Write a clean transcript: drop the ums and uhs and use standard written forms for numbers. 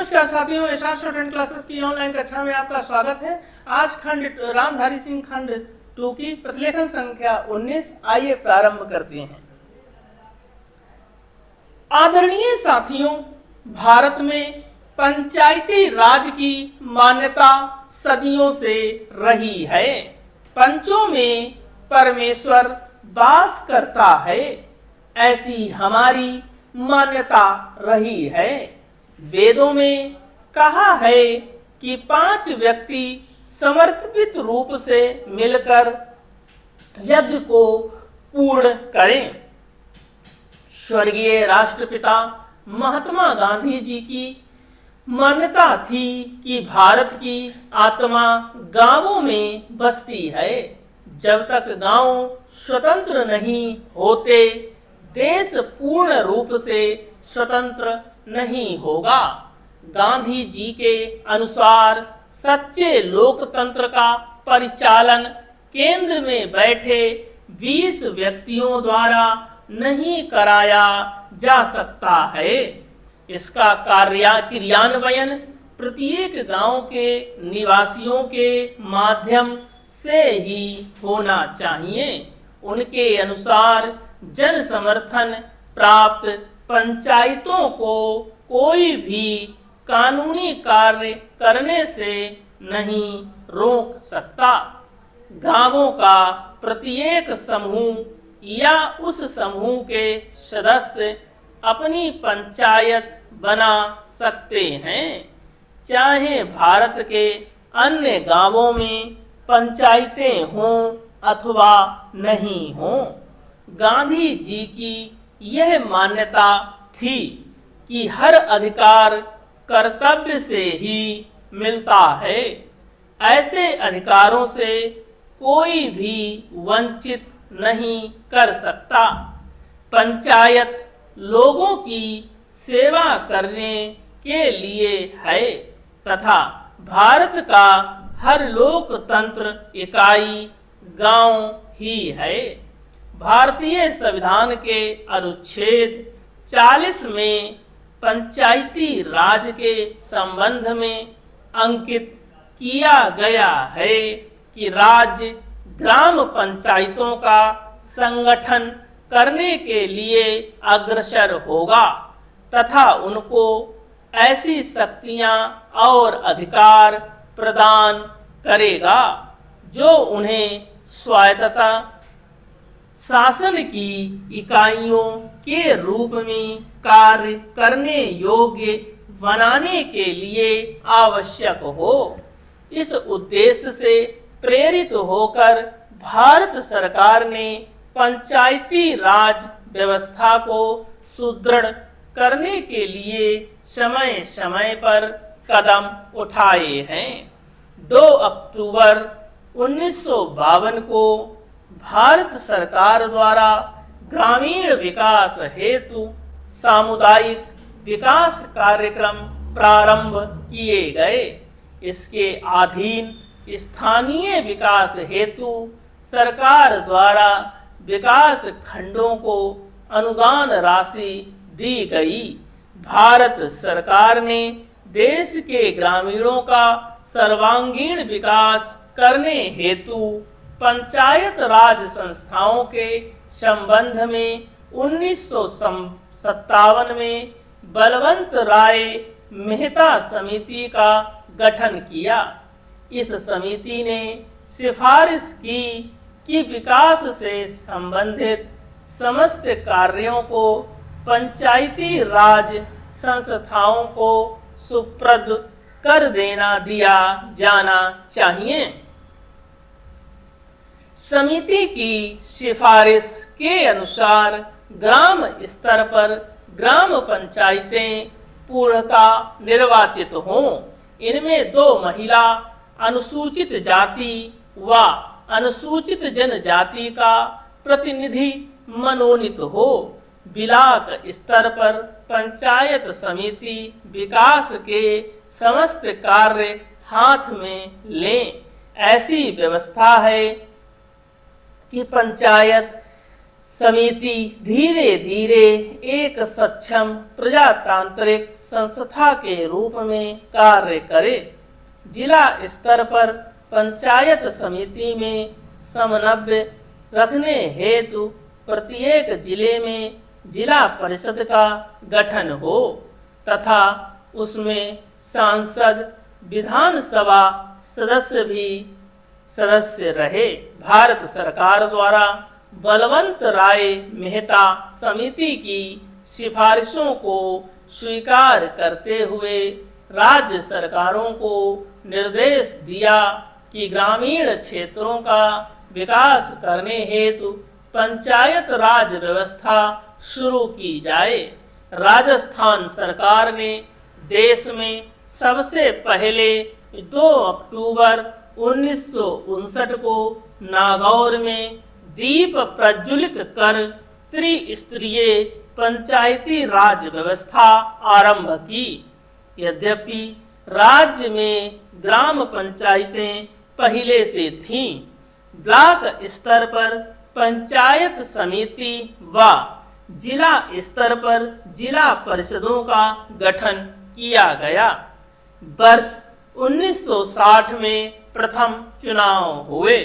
नमस्कार साथियों, SR student classes की ऑनलाइन कक्षा में आपका स्वागत है। आज खंड रामधारी सिंह खंड 2 की प्रतिलेखन संख्या 19। आइए प्रारंभ करते हैं। आदरणीय साथियों, भारत में पंचायती राज की मान्यता सदियों से रही है। पंचों में परमेश्वर वास करता है, ऐसी हमारी मान्यता रही है। वेदों में कहा है कि 5 व्यक्ति समर्पित रूप से मिलकर यज्ञ को पूर्ण करें। स्वर्गीय राष्ट्रपिता महात्मा गांधी जी की मान्यता थी कि भारत की आत्मा गांवों में बसती है। जब तक गांव स्वतंत्र नहीं होते, देश पूर्ण रूप से स्वतंत्र नहीं होगा। गांधी जी के अनुसार सच्चे लोकतंत्र का परिचालन केंद्र में बैठे 20 व्यक्तियों द्वारा नहीं कराया जा सकता है। इसका क्रियान्वयन प्रत्येक गांव के निवासियों के माध्यम से ही होना चाहिए। उनके अनुसार जन समर्थन प्राप्त पंचायतों को कोई भी कानूनी कार्य करने से नहीं रोक सकता। गांवों का प्रत्येक समूह या उस समूह के सदस्य अपनी पंचायत बना सकते हैं, चाहे भारत के अन्य गांवों में पंचायतें हों अथवा नहीं हों। गांधी जी की यह मान्यता थी कि हर अधिकार कर्तव्य से ही मिलता है। ऐसे अधिकारों से कोई भी वंचित नहीं कर सकता। पंचायत लोगों की सेवा करने के लिए है तथा भारत का हर लोकतंत्र इकाई गांव ही है। भारतीय संविधान के अनुच्छेद 40 में पंचायती राज के संबंध में अंकित किया गया है कि राज्य ग्राम पंचायतों का संगठन करने के लिए अग्रसर होगा तथा उनको ऐसी शक्तियां और अधिकार प्रदान करेगा जो उन्हें स्वायत्तता शासन की इकाइयों के रूप में कार्य करने योग्य बनाने के लिए आवश्यक हो। इस उद्देश्य से प्रेरित होकर भारत सरकार ने पंचायती राज व्यवस्था को सुदृढ़ करने के लिए समय समय पर कदम उठाए हैं। 2 अक्टूबर 1952 को भारत सरकार द्वारा ग्रामीण विकास हेतु सामुदायिक विकास कार्यक्रम प्रारंभ किए गए। इसके अधीन स्थानीय विकास हेतु सरकार द्वारा विकास खंडों को अनुदान राशि दी गई। भारत सरकार ने देश के ग्रामीणों का सर्वांगीण विकास करने हेतु पंचायत राज संस्थाओं के संबंध में 1957 में बलवंत राय मेहता समिति का गठन किया। इस समिति ने सिफारिश की कि विकास से संबंधित समस्त कार्यों को पंचायती राज संस्थाओं को सुप्रद कर दिया जाना चाहिए। समिति की सिफारिश के अनुसार ग्राम स्तर पर ग्राम पंचायतें पूर्णतः निर्वाचित हों। इनमें 2 महिला अनुसूचित जाति व अनुसूचित जनजाति का प्रतिनिधि मनोनीत हो। ब्लॉक स्तर पर पंचायत समिति विकास के समस्त कार्य हाथ में लें। ऐसी व्यवस्था है कि पंचायत समिति धीरे धीरे एक सक्षम प्रजातांत्रिक संस्था के रूप में कार्य करे। जिला स्तर पर पंचायत समिति में समन्वय रखने हेतु प्रत्येक जिले में जिला परिषद का गठन हो तथा उसमें सांसद विधानसभा सदस्य भी सदस्य रहे। भारत सरकार द्वारा बलवंत राय मेहता समिति की सिफारिशों को स्वीकार करते हुए राज्य सरकारों को निर्देश दिया कि ग्रामीण क्षेत्रों का विकास करने हेतु पंचायत राज व्यवस्था शुरू की जाए। राजस्थान सरकार ने देश में सबसे पहले 2 अक्टूबर 1959 को नागौर में दीप प्रज्वलित कर त्रिस्तरीय पंचायती राज व्यवस्था आरंभ की। यद्यपि राज्य में ग्राम पंचायतें पहले से थीं, ब्लॉक स्तर पर पंचायत समिति व जिला स्तर पर जिला परिषदों का गठन किया गया। वर्ष 1960 में प्रथम चुनाव हुए।